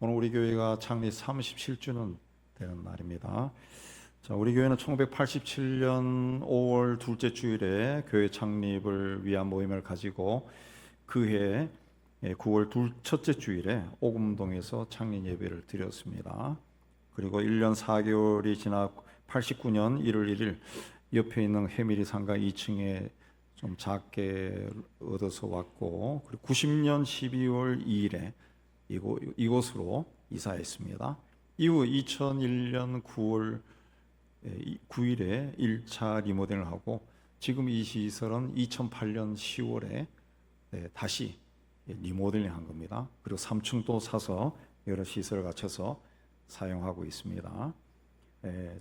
오늘 우리 교회가 창립 37주년 되는 날입니다. 자, 우리 교회는 1987년 5월 둘째 주일에 교회 창립을 위한 모임을 가지고 그해 9월 첫째 주일에 오금동에서 창립 예배를 드렸습니다. 그리고 1년 4개월이 지나 89년 1월 1일 옆에 있는 해밀이 상가 2층에 좀 작게 얻어서 왔고, 그리고 90년 12월 2일에 이곳으로 이사했습니다. 이후 2001년 9월 9일에 1차 리모델을 하고, 지금 이 시설은 2008년 10월에 다시 리모델링 한 겁니다. 그리고 3층도 사서 여러 시설을 갖춰서 사용하고 있습니다.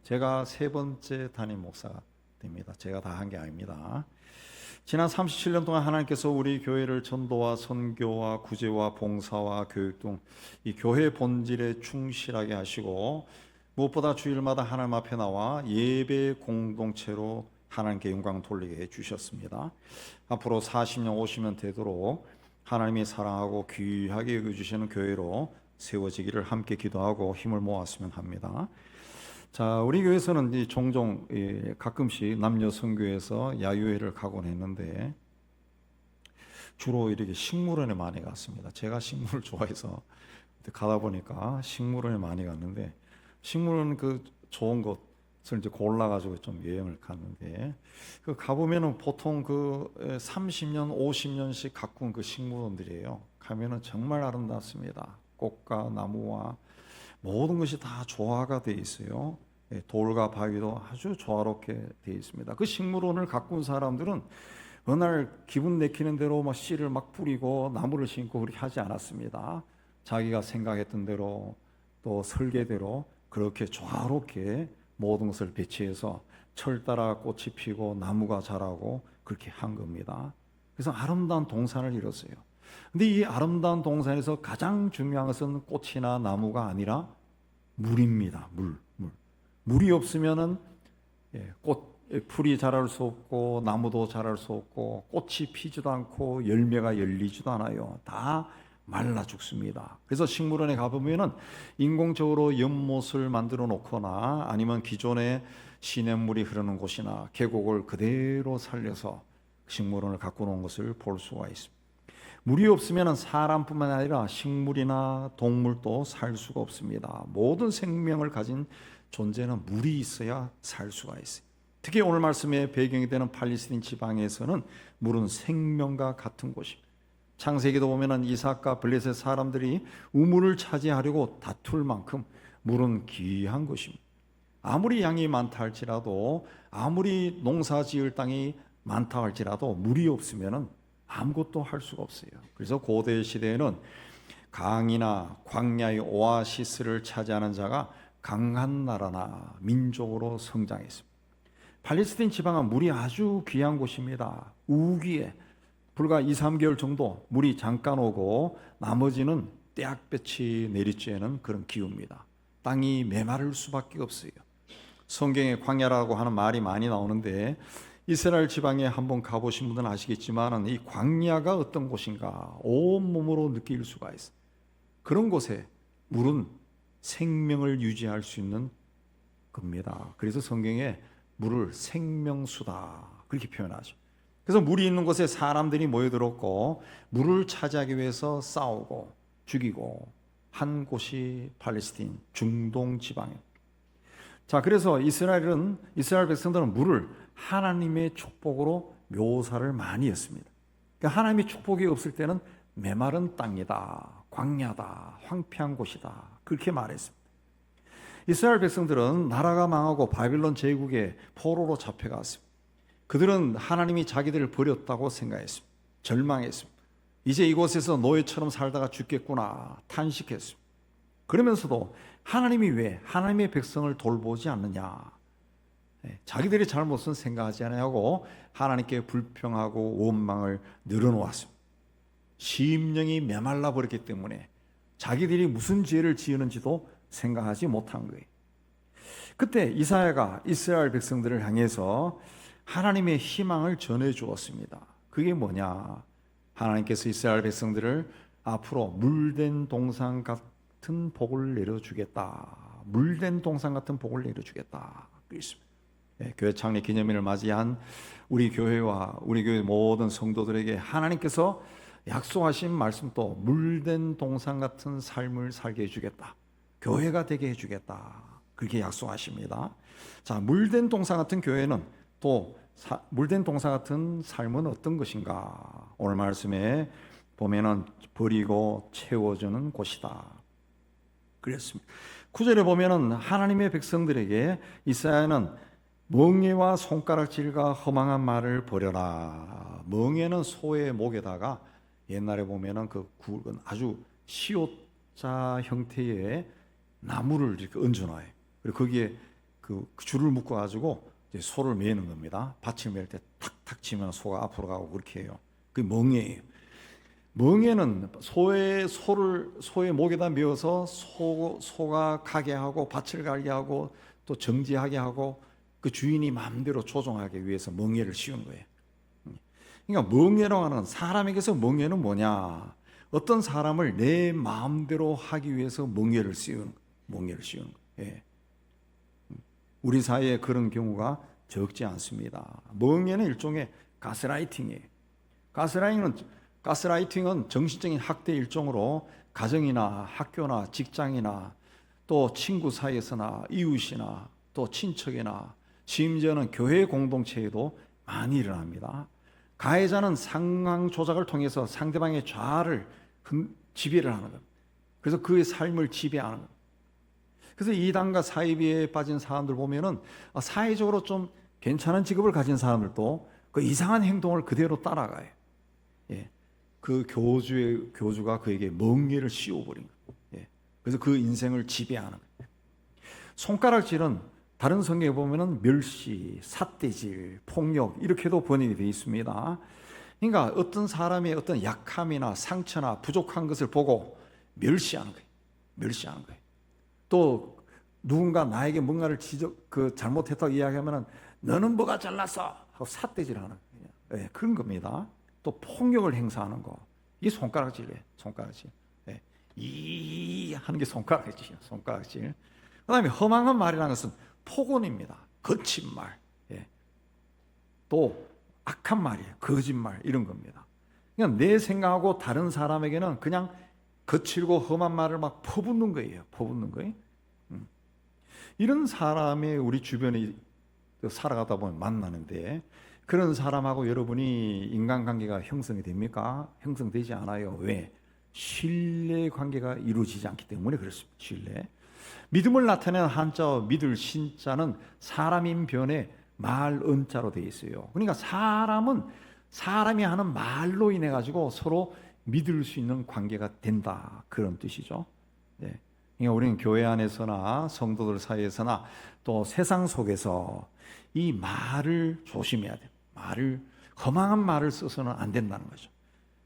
제가 세 번째 담임 목사가 됩니다. 제가 다 한 게 아닙니다. 지난 37년 동안 하나님께서 우리 교회를 전도와 선교와 구제와 봉사와 교육 등 이 교회 본질에 충실하게 하시고, 무엇보다 주일마다 하나님 앞에 나와 예배 공동체로 하나님께 영광 돌리게 해주셨습니다. 앞으로 40년 50년 되도록 하나님이 사랑하고 귀하게 여겨주시는 교회로 세워지기를 함께 기도하고 힘을 모았으면 합니다. 자, 우리 교회에서는 종종 가끔씩 남녀 선교에서 야유회를 가곤 했는데, 주로 이렇게 식물원에 많이 갔습니다. 제가 식물을 좋아해서 가다 보니까 식물원에 많이 갔는데, 식물원 그 좋은 곳을 이제 골라가지고 좀 여행을 갔는데, 그 가보면은 보통 그 30년, 50년씩 가꾼 그 식물원들이에요. 가면은 정말 아름답습니다. 꽃과 나무와 모든 것이 다 조화가 되어 있어요. 돌과 바위도 아주 조화롭게 되어 있습니다. 그 식물원을 가꾼 사람들은 어느 날 기분 내키는 대로 막 씨를 막 뿌리고 나무를 심고 그렇게 하지 않았습니다. 자기가 생각했던 대로 또 설계대로 그렇게 조화롭게 모든 것을 배치해서 철 따라 꽃이 피고 나무가 자라고 그렇게 한 겁니다. 그래서 아름다운 동산을 이뤘어요. 근데 이 아름다운 동산에서 가장 중요한 것은 꽃이나 나무가 아니라 물입니다. 물이 없으면은 풀이 자랄 수 없고 나무도 자랄 수 없고 꽃이 피지도 않고 열매가 열리지도 않아요. 다 말라 죽습니다. 그래서 식물원에 가보면은 인공적으로 연못을 만들어 놓거나 아니면 기존에 시냇물이 흐르는 곳이나 계곡을 그대로 살려서 식물원을 갖고 놓은 것을 볼 수가 있습니다. 물이 없으면 사람뿐만 아니라 식물이나 동물도 살 수가 없습니다. 모든 생명을 가진 존재는 물이 있어야 살 수가 있어요. 특히 오늘 말씀의 배경이 되는 팔레스틴 지방에서는 물은 생명과 같은 곳입니다. 창세기도 보면 이삭과 블레셋 사람들이 우물을 차지하려고 다툴 만큼 물은 귀한 것입니다. 아무리 양이 많다 할지라도, 아무리 농사 지을 땅이 많다 할지라도 물이 없으면 아무것도 할 수가 없어요. 그래서 고대 시대에는 강이나 광야의 오아시스를 차지하는 자가 강한 나라나 민족으로 성장했습니다. 팔레스틴 지방은 물이 아주 귀한 곳입니다. 우기에 불과 2, 3개월 정도 물이 잠깐 오고 나머지는 떼약볕이 내리쬐는 그런 기후입니다. 땅이 메마를 수밖에 없어요. 성경에 광야라고 하는 말이 많이 나오는데, 이스라엘 지방에 한번 가보신 분들은 아시겠지만 이 광야가 어떤 곳인가 온몸으로 느낄 수가 있어요. 그런 곳에 물은 생명을 유지할 수 있는 겁니다. 그래서 성경에 물을 생명수다 그렇게 표현하죠. 그래서 물이 있는 곳에 사람들이 모여들었고 물을 차지하기 위해서 싸우고 죽이고 한 곳이 팔레스틴 중동 지방입니다. 자, 그래서 이스라엘 백성들은 물을 하나님의 축복으로 묘사를 많이 했습니다. 그러니까 하나님의 축복이 없을 때는 메마른 땅이다, 광야다, 황폐한 곳이다 그렇게 말했습니다. 이스라엘 백성들은 나라가 망하고 바빌론 제국의 포로로 잡혀갔습니다. 그들은 하나님이 자기들을 버렸다고 생각했습니다. 절망했습니다. 이제 이곳에서 노예처럼 살다가 죽겠구나 탄식했습니다. 그러면서도 하나님이 왜 하나님의 백성을 돌보지 않느냐, 자기들의 잘못은 생각하지 않냐고 하나님께 불평하고 원망을 늘어놓았습니다. 심령이 메말라 버렸기 때문에 자기들이 무슨 죄를 지었는지도 생각하지 못한 거예요. 그때 이사야가 이스라엘 백성들을 향해서 하나님의 희망을 전해 주었습니다. 그게 뭐냐? 하나님께서 이스라엘 백성들을 앞으로 물된 동산 같은 같은 복을 내려주겠다. 물된 동산 같은 복을 내려주겠다. 그렇습니다. 예, 교회 창립 기념일을 맞이한 우리 교회와 우리 교회 모든 성도들에게 하나님께서 약속하신 말씀도 물된 동산 같은 삶을 살게 해주겠다. 교회가 되게 해주겠다. 그렇게 약속하십니다. 자, 물된 동산 같은 교회는 또 물된 동산 같은 삶은 어떤 것인가? 오늘 말씀에 보면은 버리고 채워주는 곳이다. 그랬습니다. 9절에 보면은 하나님의 백성들에게 이사야는 멍에와 손가락질과 허망한 말을 버려라. 멍에는 소의 목에다가 옛날에 보면은 그 굵은 아주 시옷자 형태의 나무를 이렇게 얹어놔요. 그리고 거기에 그 줄을 묶어 가지고 이제 소를 매는 겁니다. 밭을 맬 때 탁탁 치면 소가 앞으로 가고 그렇게 해요. 그게 멍에예요. 멍에는 소의 목에다 메어서 소가 가게 하고 밭을 갈게 하고 또 정지하게 하고 그 주인이 마음대로 조종하기 위해서 멍에를 씌운 거예요. 그러니까 멍에라고 하는 사람에게서 멍에는 뭐냐? 어떤 사람을 내 마음대로 하기 위해서 멍에를 씌우는 거예요. 예. 우리 사회에 그런 경우가 적지 않습니다. 멍에는 일종의 가스라이팅이에요. 가스라이팅은 정신적인 학대 일종으로 가정이나 학교나 직장이나 또 친구 사이에서나 이웃이나 또 친척이나 심지어는 교회 공동체에도 많이 일어납니다. 가해자는 상황 조작을 통해서 상대방의 좌를 지배를 하는 것. 그래서 그의 삶을 지배하는 것. 그래서 이단과 사이비에 빠진 사람들 보면은 사회적으로 좀 괜찮은 직업을 가진 사람들도 그 이상한 행동을 그대로 따라가요. 예. 그 교주가 그에게 멍에를 씌워버린 거예요. 예. 그래서 그 인생을 지배하는 거예요. 손가락질은 다른 성경에 보면은 멸시, 삿대질, 폭력 이렇게도 번역이 되어 있습니다. 그러니까 어떤 사람의 어떤 약함이나 상처나 부족한 것을 보고 멸시하는 거예요. 또 누군가 나에게 뭔가를 잘못했다고 이야기하면은 너는 뭐가 잘났어 하고 삿대질하는 거예요. 예, 그런 겁니다. 또 폭력을 행사하는 거, 이게 손가락질이에요. 손가락질. 예, 이 하는 게 손가락질. 그다음에 허망한 말이라는 것은 폭언입니다. 거친 말, 예. 또 악한 말이에요. 거짓말 이런 겁니다. 그냥 내 생각하고 다른 사람에게는 그냥 거칠고 험한 말을 막 퍼붓는 거예요. 이런 사람이 우리 주변에 살아가다 보면 만나는데 그런 사람하고 여러분이 인간관계가 형성이 됩니까? 형성되지 않아요. 왜? 신뢰 관계가 이루어지지 않기 때문에 그렇습니다. 신뢰. 믿음을 나타내는 한자와 믿을 신자는 사람인 변에 말 은자로 되어 있어요. 그러니까 사람이 하는 말로 인해 가지고 서로 믿을 수 있는 관계가 된다, 그런 뜻이죠. 네. 그러니까 우리는 교회 안에서나 성도들 사이에서나 또 세상 속에서 이 말을 조심해야 돼요. 허망한 말을 써서는 안 된다는 거죠.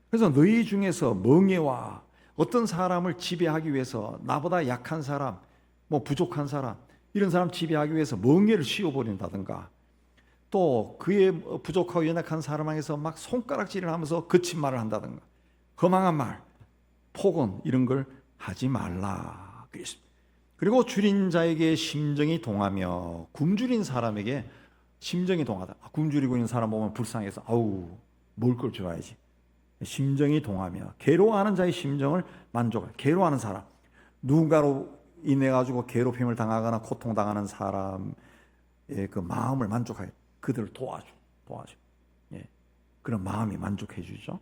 그래서 너희 중에서 멍에와 어떤 사람을 지배하기 위해서 나보다 약한 사람, 부족한 사람, 이런 사람 지배하기 위해서 멍에를 씌워버린다든가 또 그의 부족하고 연약한 사람 향해서 막 손가락질을 하면서 거친 말을 한다든가 허망한 말, 폭언 이런 걸 하지 말라 그랬습니다. 그리고 줄인 자에게 심정이 동하며 굶주린 사람에게 심정이 동하다. 굶주리고 있는 사람 보면 불쌍해서 먹을 걸 줘야지. 심정이 동하며 괴로워하는 자의 심정을 만족해. 괴로워하는 사람, 누군가로 인해 가지고 괴롭힘을 당하거나 고통당하는 사람의 그 마음을 만족해. 그들을 도와줘. 예. 그런 마음이 만족해 주죠.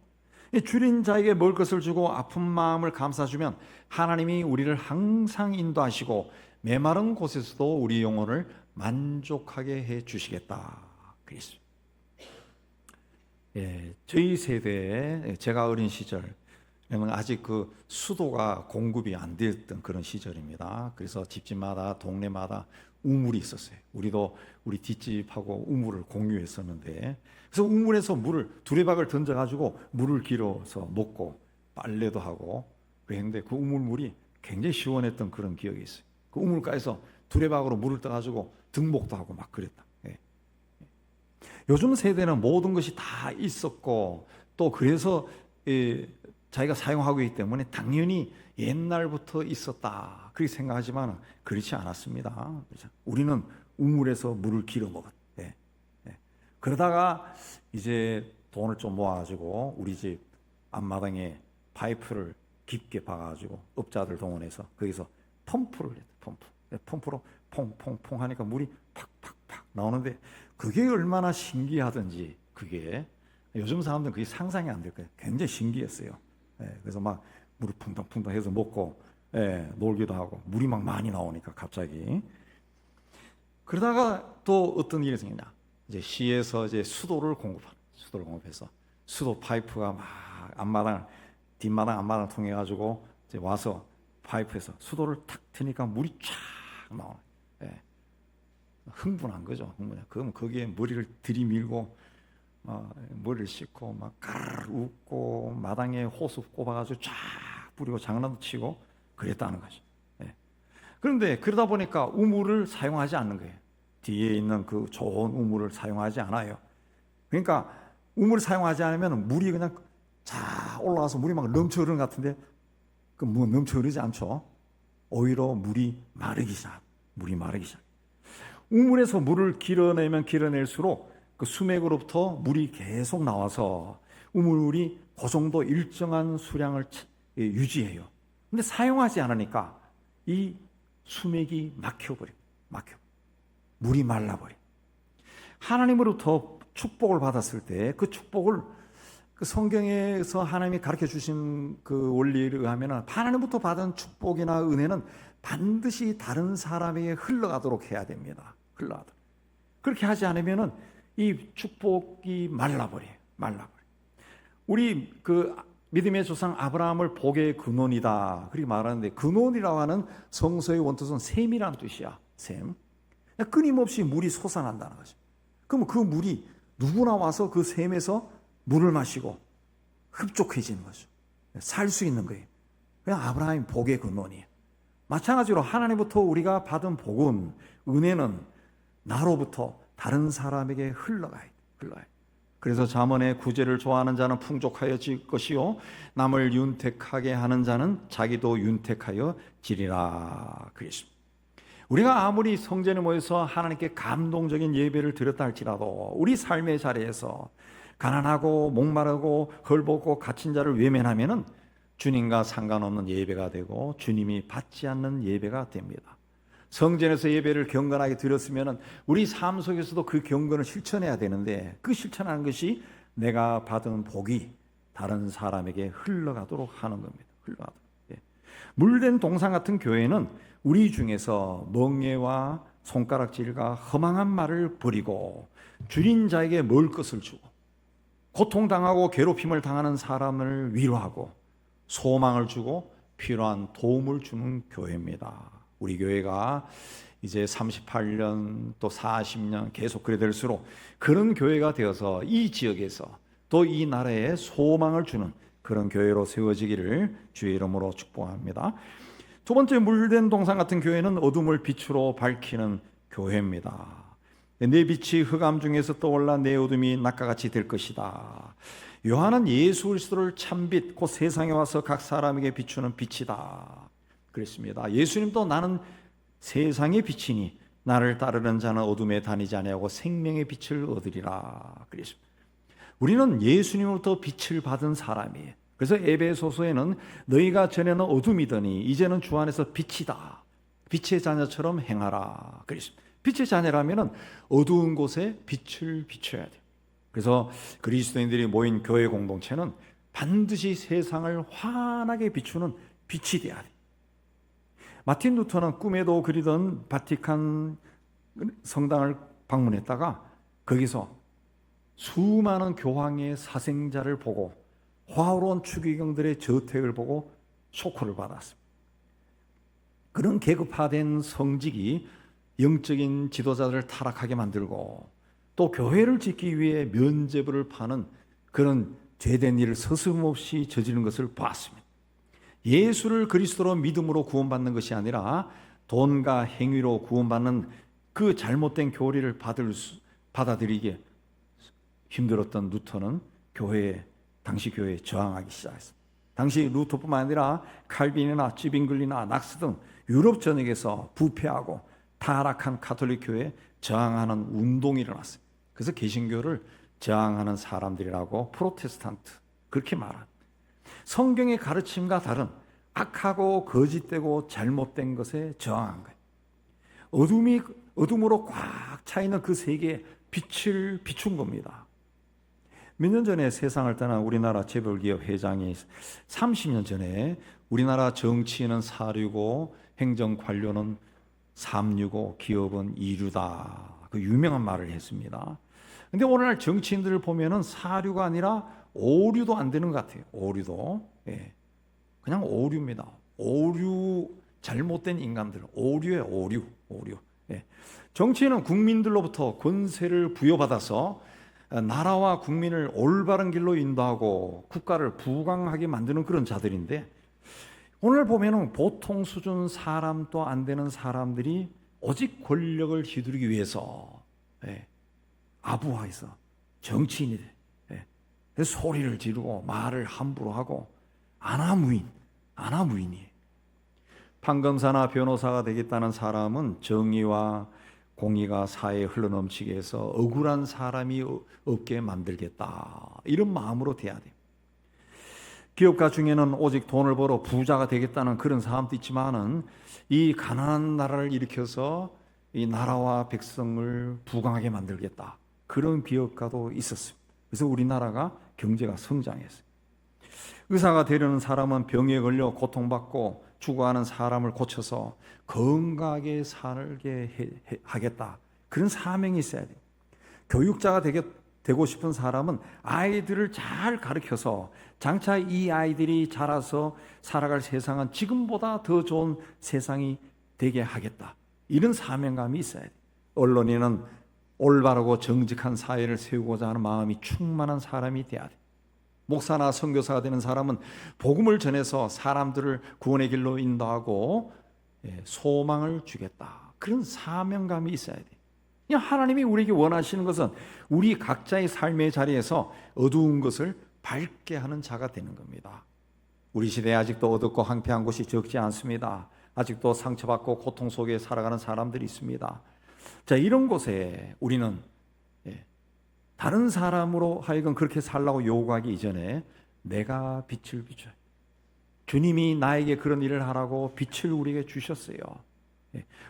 줄인 자에게 먹을 것을 주고 아픈 마음을 감싸주면 하나님이 우리를 항상 인도하시고 메마른 곳에서도 우리 영혼을 만족하게 해 주시겠다. 그랬습니다. 예, 저희 세대에 제가 어린 시절 아직 그 수도가 공급이 안 됐던 그런 시절입니다. 그래서 집집마다 동네마다 우물이 있었어요. 우리 뒷집하고 우물을 공유했었는데 그래서 우물에서 물을 두레박을 던져가지고 물을 길어서 먹고 빨래도 하고 그랬는데 그 우물물이 굉장히 시원했던 그런 기억이 있어요. 그 우물가에서 두레박으로 물을 떠가지고 등목도 하고 막 그랬다. 예. 요즘 세대는 모든 것이 다 있었고 또 그래서 자기가 사용하고 있기 때문에 당연히 옛날부터 있었다 그렇게 생각하지만 그렇지 않았습니다. 우리는 우물에서 물을 길어 먹었. 그러다가 이제 돈을 좀 모아가지고 우리 집 앞마당에 파이프를 깊게 박아가지고 업자들 동원해서 거기서 펌프를 했다. 펌프로 퐁퐁퐁 하니까 물이 팍팍팍 나오는데 그게 얼마나 신기하든지 그게 요즘 사람들은 그게 상상이 안 될 거예요. 굉장히 신기했어요. 그래서 막 물을 퐁퐁퐁 해서 먹고 놀기도 하고 물이 막 많이 나오니까 갑자기 그러다가 또 어떤 일이 생기냐. 이제 시에서 이제 수도를 공급해서 수도 파이프가 막 앞마당, 뒷마당, 앞마당 통해 가지고 이제 와서 파이프에서 수도를 탁 트니까 물이 쫙 나와. 흥분한 거죠. 그럼 거기에 머리를 들이밀고 머리를 씻고 막 가르르 웃고 마당에 호수 꼽아가지고 쫙 뿌리고 장난도 치고 그랬다는 거죠. 그런데 그러다 보니까 우물을 사용하지 않는 거예요. 뒤에 있는 그 좋은 우물을 사용하지 않아요. 그러니까 우물을 사용하지 않으면 물이 그냥 쫙 올라와서 물이 막 넘쳐 흐르는 것 같은데 그 뭐 넘쳐 흐르지 않죠. 오히려 물이 마르기 시작. 우물에서 물을 길어내면 길어낼수록 그 수맥으로부터 물이 계속 나와서 우물이 그 정도 일정한 수량을 유지해요. 근데 사용하지 않으니까 이 수맥이 막혀버려. 물이 말라버려. 하나님으로부터 축복을 받았을 때 그 축복을 그 성경에서 하나님이 가르쳐 주신 그 원리를 의하면 하나님부터 받은 축복이나 은혜는 반드시 다른 사람에게 흘러가도록 해야 됩니다. 그렇게 하지 않으면 이 축복이 말라버려요. 우리 그 믿음의 조상 아브라함을 복의 근원이다 그렇게 말하는데 근원이라고 하는 성서의 원뜻은 샘이라는 뜻이야. 샘. 끊임없이 물이 솟아난다는 거죠. 그럼 그 물이 누구나 와서 그 샘에서 물을 마시고 흡족해지는 거죠. 살 수 있는 거예요. 그냥 아브라함이 복의 근원이에요. 마찬가지로 하나님부터 우리가 받은 복은 은혜는 나로부터 다른 사람에게 흘러가요. 그래서 잠언의 구제를 좋아하는 자는 풍족하여질 것이요 남을 윤택하게 하는 자는 자기도 윤택하여 지리라 그랬습니다. 우리가 아무리 성전에 모여서 하나님께 감동적인 예배를 드렸다 할지라도 우리 삶의 자리에서 가난하고 목마르고 헐벗고 갇힌 자를 외면하면은 주님과 상관없는 예배가 되고 주님이 받지 않는 예배가 됩니다. 성전에서 예배를 경건하게 드렸으면 우리 삶 속에서도 그 경건을 실천해야 되는데 그 실천하는 것이 내가 받은 복이 다른 사람에게 흘러가도록 하는 겁니다. 물된 동상 같은 교회는 우리 중에서 멍에와 손가락질과 허망한 말을 버리고 줄인 자에게 먹을 것을 주고 고통당하고 괴롭힘을 당하는 사람을 위로하고 소망을 주고 필요한 도움을 주는 교회입니다. 우리 교회가 이제 38년 또 40년 계속 그래 될수록 그런 교회가 되어서 이 지역에서 또 이 나라에 소망을 주는 그런 교회로 세워지기를 주의 이름으로 축복합니다. 두 번째, 물된 동상 같은 교회는 어둠을 빛으로 밝히는 교회입니다. 내 빛이 흑암 중에서 떠올라 내 어둠이 낮과 같이 될 것이다. 요한은 예수 그리스도를 참빛 곧 세상에 와서 각 사람에게 비추는 빛이다 그랬습니다. 예수님도 나는 세상의 빛이니 나를 따르는 자는 어둠에 다니지 아니하고 생명의 빛을 얻으리라 그랬습니다. 우리는 예수님으로부터 빛을 받은 사람이에요. 그래서 에베소서에는 너희가 전에는 어둠이더니 이제는 주 안에서 빛이다. 빛의 자녀처럼 행하라 그랬습니다. 빛의 자녀라면 어두운 곳에 빛을 비춰야 돼요. 그래서 그리스도인들이 모인 교회 공동체는 반드시 세상을 환하게 비추는 빛이 돼야 돼요. 마틴 루터는 꿈에도 그리던 바티칸 성당을 방문했다가 거기서 수많은 교황의 사생자를 보고 화려한 추기경들의 저택을 보고 쇼크를 받았습니다. 그런 계급화된 성직이 영적인 지도자들을 타락하게 만들고 또 교회를 짓기 위해 면죄부를 파는 그런 죄된 일을 서슴없이 저지른 것을 보았습니다. 예수를 그리스도로 믿음으로 구원받는 것이 아니라 돈과 행위로 구원받는 그 잘못된 교리를 받아들이기에 힘들었던 루터는 당시 교회에 저항하기 시작했습니다. 당시 루터뿐만 아니라 칼빈이나 찌빙글리나 낙스 등 유럽 전역에서 부패하고 타락한 가톨릭 교회에 저항하는 운동이 일어났어요. 그래서 개신교를 저항하는 사람들이라고 프로테스탄트 그렇게 말한, 성경의 가르침과 다른 악하고 거짓되고 잘못된 것에 저항한 거예요. 어둠으로 꽉 차 있는 그 세계에 빛을 비춘 겁니다. 몇 년 전에 세상을 떠난 우리나라 재벌기업 회장이 30년 전에 우리나라 정치인은 사류고 행정관료는 삼류고 기업은 이류다, 그 유명한 말을 했습니다. 근데 오늘날 정치인들을 보면은 사류가 아니라 오류도 안 되는 것 같아요. 오류도. 예. 그냥 오류입니다. 오류, 잘못된 인간들. 오류예요, 오류. 예. 정치인은 국민들로부터 권세를 부여받아서 나라와 국민을 올바른 길로 인도하고 국가를 부강하게 만드는 그런 자들인데, 오늘 보면은 보통 수준 사람도 안 되는 사람들이 오직 권력을 휘두르기 위해서 아부하에서 정치인이 돼. 소리를 지르고 말을 함부로 하고 아나무인이에요. 판검사나 변호사가 되겠다는 사람은 정의와 공의가 사회에 흘러넘치게 해서 억울한 사람이 없게 만들겠다, 이런 마음으로 돼야 돼요. 기업가 중에는 오직 돈을 벌어 부자가 되겠다는 그런 사람도 있지만은 이 가난한 나라를 일으켜서 이 나라와 백성을 부강하게 만들겠다, 그런 기업가도 있었습니다. 그래서 우리나라가 경제가 성장했어요. 의사가 되려는 사람은 병에 걸려 고통받고 죽어가는 사람을 고쳐서 건강하게 살게 하겠다, 그런 사명이 있어야 돼요. 교육자가 되고 싶은 사람은 아이들을 잘 가르쳐서 장차 이 아이들이 자라서 살아갈 세상은 지금보다 더 좋은 세상이 되게 하겠다, 이런 사명감이 있어야 돼요. 언론인은 올바르고 정직한 사회를 세우고자 하는 마음이 충만한 사람이 돼야 돼요. 목사나 선교사가 되는 사람은 복음을 전해서 사람들을 구원의 길로 인도하고 소망을 주겠다, 그런 사명감이 있어야 돼요. 하나님이 우리에게 원하시는 것은 우리 각자의 삶의 자리에서 어두운 것을 밝게 하는 자가 되는 겁니다. 우리 시대에 아직도 어둡고 황폐한 곳이 적지 않습니다. 아직도 상처받고 고통 속에 살아가는 사람들이 있습니다. 자, 이런 곳에 우리는 다른 사람으로 하여금 그렇게 살라고 요구하기 이전에 내가 빛을 비춰요. 주님이 나에게 그런 일을 하라고 빛을 우리에게 주셨어요.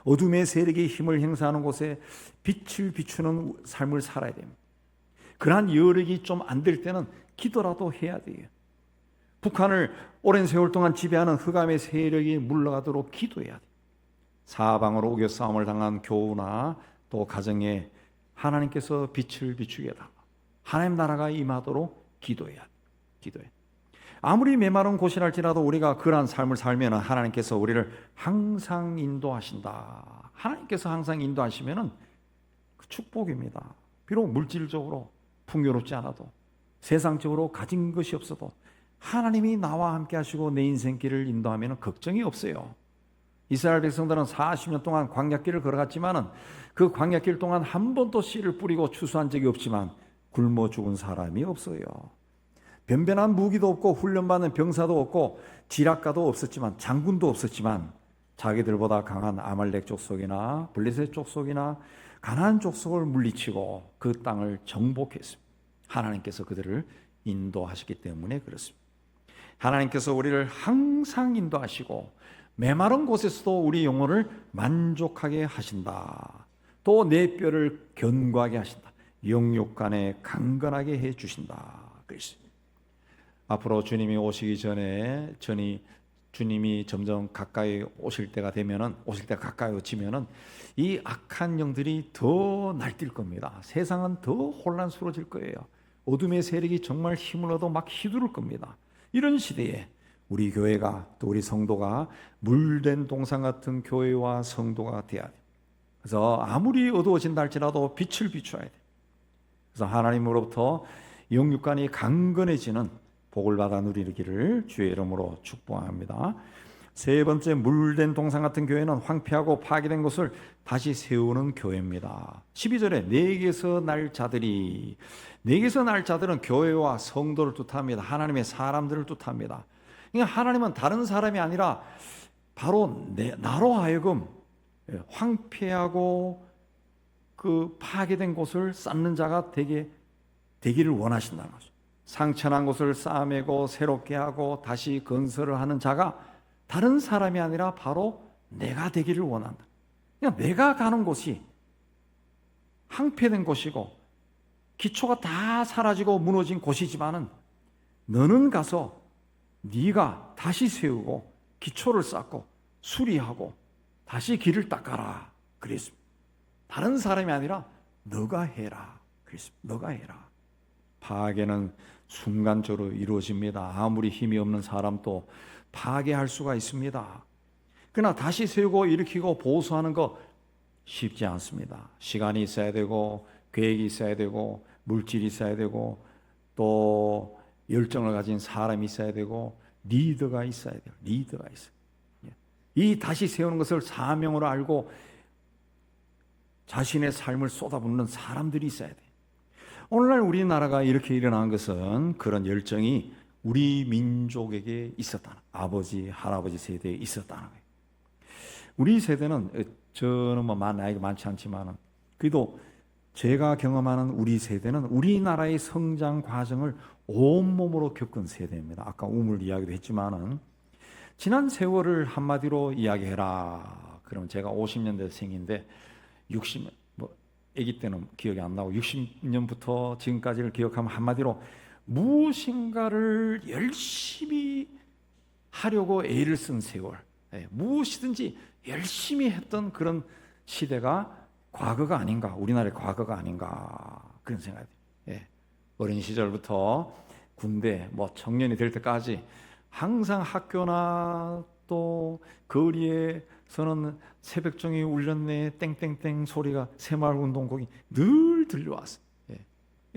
어둠의 세력이 힘을 행사하는 곳에 빛을 비추는 삶을 살아야 됩니다. 그러한 여력이 좀 안 될 때는 기도라도 해야 돼요. 북한을 오랜 세월 동안 지배하는 흑암의 세력이 물러가도록 기도해야 돼요. 사방으로 우겨 싸움을 당한 교우나 또 가정에 하나님께서 빛을 비추게 해달라, 하나님 나라가 임하도록 기도해야 돼. 기도해. 아무리 메마른 곳이랄지라도 우리가 그러한 삶을 살면 하나님께서 우리를 항상 인도하신다. 하나님께서 항상 인도하시면은 그 축복입니다. 비록 물질적으로 풍요롭지 않아도, 세상적으로 가진 것이 없어도 하나님이 나와 함께 하시고 내 인생길을 인도하면 걱정이 없어요. 이스라엘 백성들은 40년 동안 광야길을 걸어갔지만은 그 광야길 동안 한 번도 씨를 뿌리고 추수한 적이 없지만 굶어 죽은 사람이 없어요. 변변한 무기도 없고 훈련받는 병사도 없고 지략가도 없었지만, 장군도 없었지만 자기들보다 강한 아말렉 족속이나 블레셋 족속이나 가나안 족속을 물리치고 그 땅을 정복했습니다. 하나님께서 그들을 인도하시기 때문에 그렇습니다. 하나님께서 우리를 항상 인도하시고 메마른 곳에서도 우리 영혼을 만족하게 하신다. 또 내 뼈를 견고하게 하신다. 영육간에 강건하게 해주신다. 그랬습니다. 앞으로 주님이 오시기 전에 주님이 점점 가까이 오실 때가 가까이오지면은 이 악한 영들이 더 날뛸 겁니다. 세상은 더 혼란스러워질 거예요. 어둠의 세력이 정말 힘을 얻어 막 휘두를 겁니다. 이런 시대에 우리 교회가, 또 우리 성도가 물된 동상 같은 교회와 성도가 되어야 돼요. 그래서 아무리 어두워진다 할지라도 빛을 비춰야 돼요. 그래서 하나님으로부터 영육간이 강건해지는 복을 받아 누리기를 주의 이름으로 축복합니다. 세 번째, 물된 동상 같은 교회는 황폐하고 파괴된 것을 다시 세우는 교회입니다. 12절에 내게서 날 자들은 교회와 성도를 뜻합니다. 하나님의 사람들을 뜻합니다. 그러니까 하나님은 다른 사람이 아니라 바로 나로 하여금 황폐하고 그 파괴된 곳을 쌓는 자가 되기를 원하신다는 거죠. 상처난 곳을 쌓아매고 새롭게 하고 다시 건설을 하는 자가 다른 사람이 아니라 바로 내가 되기를 원한다. 그러니까 내가 가는 곳이 황폐된 곳이고 기초가 다 사라지고 무너진 곳이지만은 너는 가서 네가 다시 세우고 기초를 쌓고 수리하고 다시 길을 닦아라 그랬습니다. 다른 사람이 아니라 너가 해라 그랬습니다. 너가 해라. 파괴는 순간적으로 이루어집니다. 아무리 힘이 없는 사람도 파괴할 수가 있습니다. 그러나 다시 세우고 일으키고 보수하는 거 쉽지 않습니다. 시간이 있어야 되고 계획이 있어야 되고 물질이 있어야 되고 또 열정을 가진 사람이 있어야 되고 리더가 있어야 돼요. 리더가 있어요. 이 다시 세우는 것을 사명으로 알고 자신의 삶을 쏟아붓는 사람들이 있어야 돼요. 오늘날 우리나라가 이렇게 일어난 것은 그런 열정이 우리 민족에게 있었다는, 아버지, 할아버지 세대에 있었다는 거예요. 우리 세대는, 저는 뭐 나이가 많지 않지만 그래도 제가 경험하는 우리 세대는 우리나라의 성장 과정을 온몸으로 겪은 세대입니다. 아까 우물 이야기도 했지만은 지난 세월을 한마디로 이야기해라. 그러면 제가 50년대 생인데 60년, 뭐 아기 때는 기억이 안 나고 60년부터 지금까지를 기억하면 한마디로 무엇인가를 열심히 하려고 애를 쓴 세월, 무엇이든지 열심히 했던 그런 시대가 과거가 아닌가, 우리나라의 과거가 아닌가 그런 생각이 들어요. 어린 시절부터 군대, 뭐 청년이 될 때까지 항상 학교나 또 거리에서는 새벽종이 울렸네 땡땡땡 소리가 새마을운동곡이 늘 들려왔어요.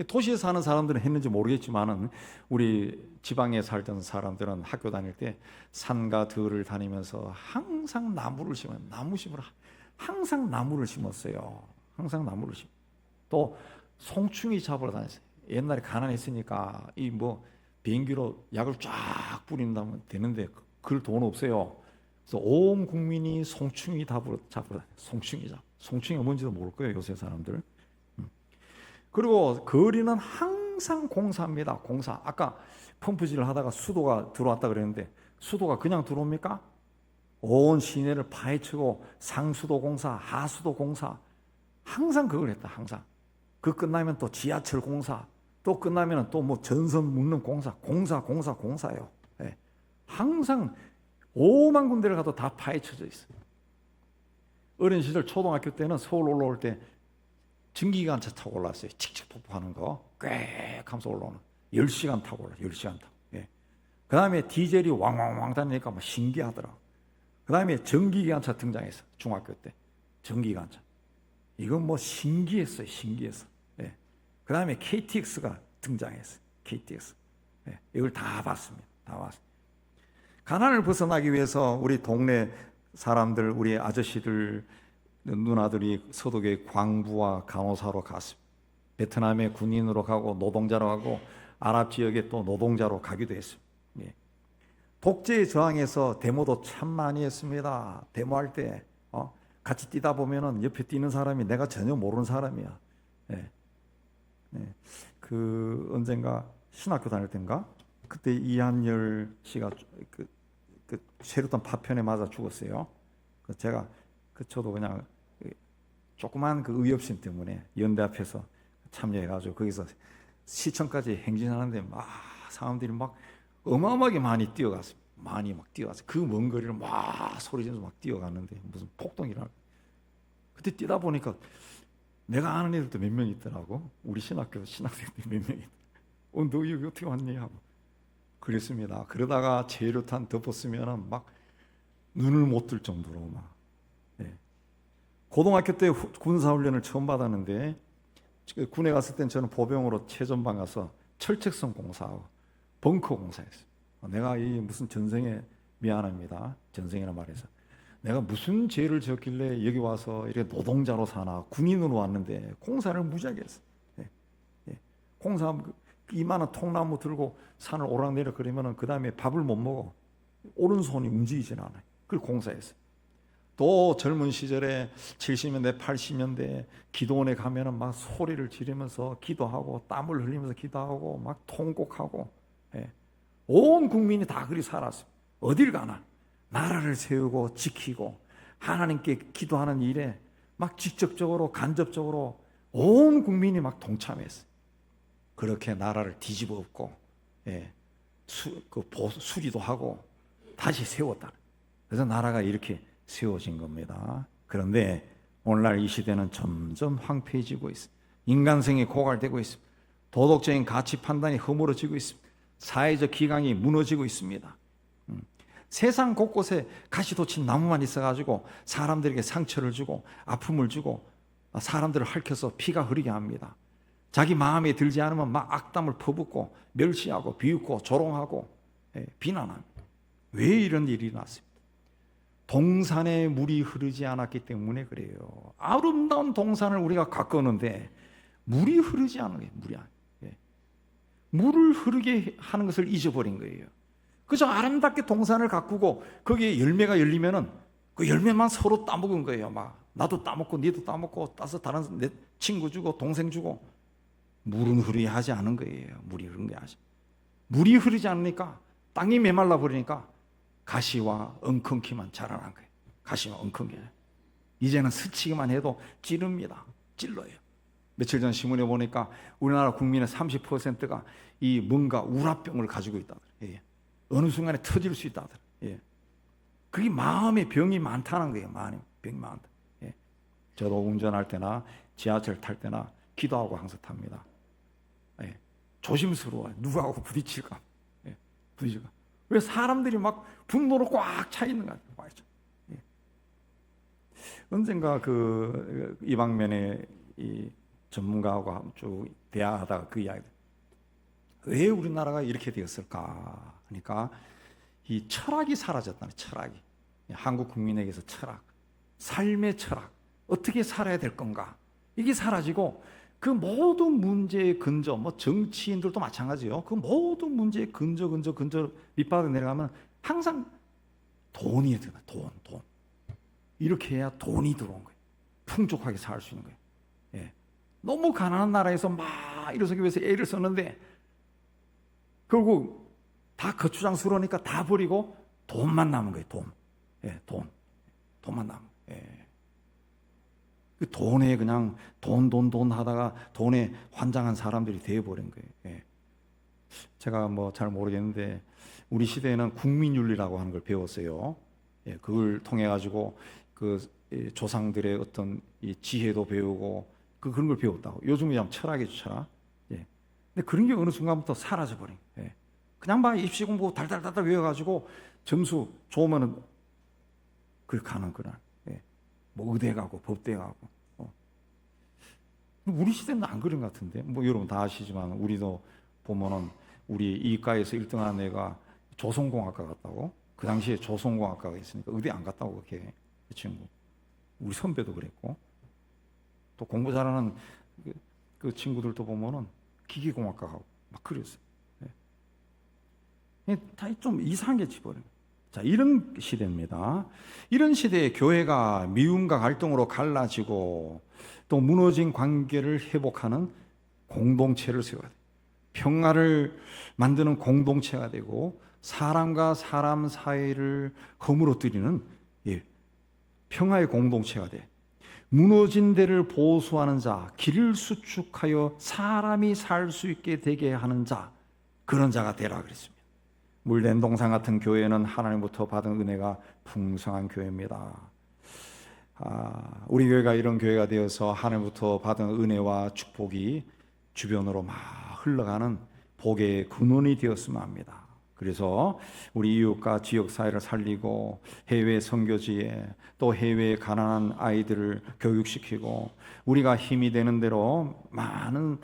도시에 사는 사람들은 했는지 모르겠지만은 우리 지방에 살던 사람들은 학교 다닐 때 산과 들을 다니면서 항상 나무를 항상 나무를 심었어요. 항상 나무를 심어. 또 송충이 잡으러 다녔어요. 옛날에 가난했으니까 이 뭐 비행기로 약을 쫙 뿌린다면 되는데 그럴 돈 없어요. 그래서 온 국민이 송충이 잡으러 다녀요. 송충이가 뭔지도 모를 거예요, 요새 사람들. 그리고 거리는 항상 공사입니다. 공사. 아까 펌프질을 하다가 수도가 들어왔다 그랬는데 수도가 그냥 들어옵니까? 온 시내를 파헤치고 상수도 공사, 하수도 공사, 항상 그걸 했다. 항상. 그 끝나면 또 지하철 공사, 또 끝나면 또 뭐 전선 묶는 공사예요. 항상 5만 군데를 가도 다 파헤쳐져 있어요. 어린 시절 초등학교 때는 서울 올라올 때 증기기관차 타고 올라왔어요. 칙칙 폭포하는 거 꽤 하면서 올라오는 10시간 타고 올라요. 10시간 타고. 그 다음에 디젤이 왕왕왕 다니니까 막 신기하더라고. 그 다음에 전기기관차 등장했어. 중학교 때 전기기관차. 이건 뭐 신기했어요. 그 다음에 KTX가 등장했어요. KTX. 이걸 다 봤습니다. 다 봤어요. 가난을 벗어나기 위해서 우리 동네 사람들, 우리 아저씨들, 누나들이 서독에 광부와 간호사로 갔습니다. 베트남에 군인으로 가고 노동자로 가고 아랍 지역에 또 노동자로 가기도 했습니다. 독재에 저항해서 데모도 참 많이 했습니다. 데모할 때 같이 뛰다 보면은 옆에 뛰는 사람이 내가 전혀 모르는 사람이야. 그 언젠가 신학교 다닐 때인가 그때 이한열 씨가 그 쉐루턴 파편에 맞아 죽었어요. 제가 저도 그냥 조그만 그 의협심 때문에 연대 앞에서 참여해가지고 거기서 시청까지 행진하는데 막 사람들이 막 어마어마하게 많이 뛰어갔어요. 많이 막 뛰어갔어요. 그 먼 거리를 막 소리 지르면서 막 뛰어갔는데 무슨 폭동이라. 그때 뛰다 보니까 내가 아는 애들도 몇 명 있더라고. 우리 신학교 신학생들 몇 명 있더라고. 너 여기 어떻게 왔니? 하고 그랬습니다. 그러다가 재료탄 덮었으면 막 눈을 못 뜰 정도로 막. 고등학교 때 군사훈련을 처음 받았는데 군에 갔을 땐 저는 보병으로 최전방 가서 철책선 공사하고 벙커 공사했어요. 내가 이 무슨 전생에 미안합니다. 전생이라 말해서 내가 무슨 죄를 지었길래 여기 와서 이렇게 노동자로 사나 군인으로 왔는데 공사를 무지하게 했어. 공사 이만한 통나무 들고 산을 오락내락 그러면은 그 다음에 밥을 못 먹어. 오른손이 움직이질 않아요. 그걸 공사했어요. 또 젊은 시절에 70년대, 80년대 기도원에 가면은 막 소리를 지르면서 기도하고 땀을 흘리면서 기도하고 막 통곡하고, 예. 온 국민이 다 그리 살았어요. 어딜 가나 나라를 세우고 지키고 하나님께 기도하는 일에 막 직접적으로 간접적으로 온 국민이 막 동참했어요. 그렇게 나라를 뒤집어 엎고, 예. 수리도 하고 다시 세웠다. 그래서 나라가 이렇게 세워진 겁니다. 그런데 오늘날 이 시대는 점점 황폐해지고 있습니다. 인간성이 고갈되고 있습니다. 도덕적인 가치 판단이 허물어지고 있습니다. 사회적 기강이 무너지고 있습니다. 세상 곳곳에 가시돋친 나무만 있어가지고 사람들에게 상처를 주고 아픔을 주고 사람들을 핥혀서 피가 흐르게 합니다. 자기 마음에 들지 않으면 막 악담을 퍼붓고 멸시하고 비웃고 조롱하고, 예, 비난합니다. 왜 이런 일이 났습니까? 동산에 물이 흐르지 않았기 때문에 그래요. 아름다운 동산을 우리가 가꾸는데 물이 흐르지 않은 거예요. 물을 흐르게 하는 것을 잊어버린 거예요. 그저 아름답게 동산을 가꾸고 거기에 열매가 열리면은 그 열매만 서로 따먹은 거예요. 막 나도 따먹고 니도 따먹고 따서 다른 내 친구 주고 동생 주고. 물은 흐르게 하지 않은 거예요. 물이 흐르게 하지. 물이 흐르지 않으니까 땅이 메말라 버리니까 가시와 엉겅퀴만 자라난 거예요. 가시와 엉겅퀴. 이제는 스치기만 해도 찌릅니다. 찔러요. 며칠 전 신문에 보니까 우리나라 국민의 30%가 이 뭔가 우라병을 가지고 있다더래요. 예. 어느 순간에 터질 수 있다더래요. 예. 그게 마음의 병이 많다는 거예요. 마음의 병이 많다. 예. 저도 운전할 때나 지하철 탈 때나 기도하고 항상 탑니다. 예. 조심스러워요. 누구하고 부딪힐까? 예. 부딪힐까? 왜 사람들이 막 분노로 꽉 차 있는 것 같아요. 예. 언젠가 이 방면에 이 전문가하고 쭉 대화하다가 그 이야기, 왜 우리나라가 이렇게 되었을까 하니까 이 철학이 사라졌다는, 철학이. 한국 국민에게서 철학, 삶의 철학, 어떻게 살아야 될 건가, 이게 사라지고 그 모든 문제의 근저, 뭐 정치인들도 마찬가지요. 그 모든 문제의 근저 밑바닥에 내려가면 항상 돈이 들어가. 돈. 이렇게 해야 돈이 들어온 거예요. 풍족하게 살 수 있는 거예요. 예. 너무 가난한 나라에서 막 일어서기 위해서 애를 썼는데 결국 다 거추장스러우니까 다 버리고 돈만 남은 거예요. 돈. 예, 돈만 남은 거예요. 예. 그 돈에 그냥 돈 하다가 돈에 환장한 사람들이 되어버린 거예요. 예. 제가 뭐 잘 모르겠는데 우리 시대에는 국민윤리라고 하는 걸 배웠어요. 예, 그걸 통해 가지고 그 조상들의 어떤 이 지혜도 배우고 그런 걸 배웠다고. 요즘에 참 철학이죠, 철학. 예. 근데 그런 게 어느 순간부터 사라져 버린 거예요. 예. 그냥 막 입시 공부 달달달달 외워가지고 점수 좋으면은 그렇게 가는 거라. 예. 뭐 의대 가고 법대 가고. 우리 시대는 안 그런 것 같은데. 뭐 여러분 다 아시지만 우리도 보면은 우리 이과에서 1등하는 애가 조선공학과 갔다고. 그 당시에 조선공학과가 있으니까 의대 안 갔다고 그렇게 그 친구. 우리 선배도 그랬고. 또 공부 잘하는 그 친구들도 보면은 기계공학과 가고 막 그랬어요. 예. 다 좀 이상하게 지버려요. 자, 이런 시대입니다. 이런 시대에 교회가 미움과 갈등으로 갈라지고 또 무너진 관계를 회복하는 공동체를 세워야 돼요. 평화를 만드는 공동체가 되고 사람과 사람 사이를 허물어뜨리는, 예, 평화의 공동체가 돼. 무너진 데를 보수하는 자, 길을 수축하여 사람이 살 수 있게 되게 하는 자, 그런 자가 되라 그랬습니다. 물된 동산 같은 교회는 하나님부터 받은 은혜가 풍성한 교회입니다. 우리 교회가 이런 교회가 되어서 하나님부터 받은 은혜와 축복이 주변으로 막 흘러가는 복의 근원이 되었으면 합니다. 그래서 우리 이웃과 지역 사회를 살리고 해외 선교지에 또 해외 가난한 아이들을 교육시키고 우리가 힘이 되는 대로 많은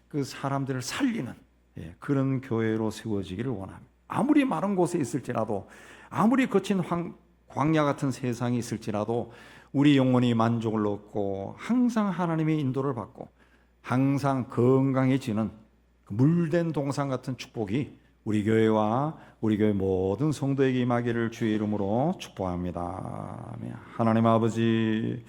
그 사람들을 살리는, 예, 그런 교회로 세워지기를 원합니다. 아무리 마른 곳에 있을지라도, 아무리 거친 광야 같은 세상이 있을지라도 우리 영혼이 만족을 얻고 항상 하나님의 인도를 받고 항상 건강해지는 물된 동산 같은 축복이 우리 교회와 우리 교회 모든 성도에게 임하기를 주의 이름으로 축복합니다. 아멘. 하나님 아버지,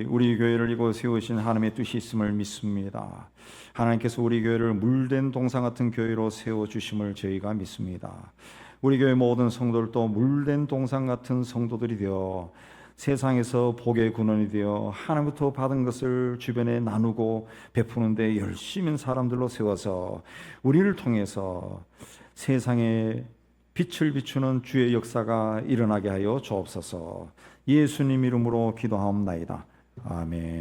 우리 교회를 이곳 세우신 하나님의 뜻이 있음을 믿습니다. 하나님께서 우리 교회를 물된 동상 같은 교회로 세워주심을 저희가 믿습니다. 우리 교회 모든 성도들도 물된 동상 같은 성도들이 되어 세상에서 복의 근원이 되어 하나님부터 받은 것을 주변에 나누고 베푸는데 열심인 사람들로 세워서 우리를 통해서 세상에 빛을 비추는 주의 역사가 일어나게 하여 주옵소서. 예수님 이름으로 기도하옵나이다. 아멘.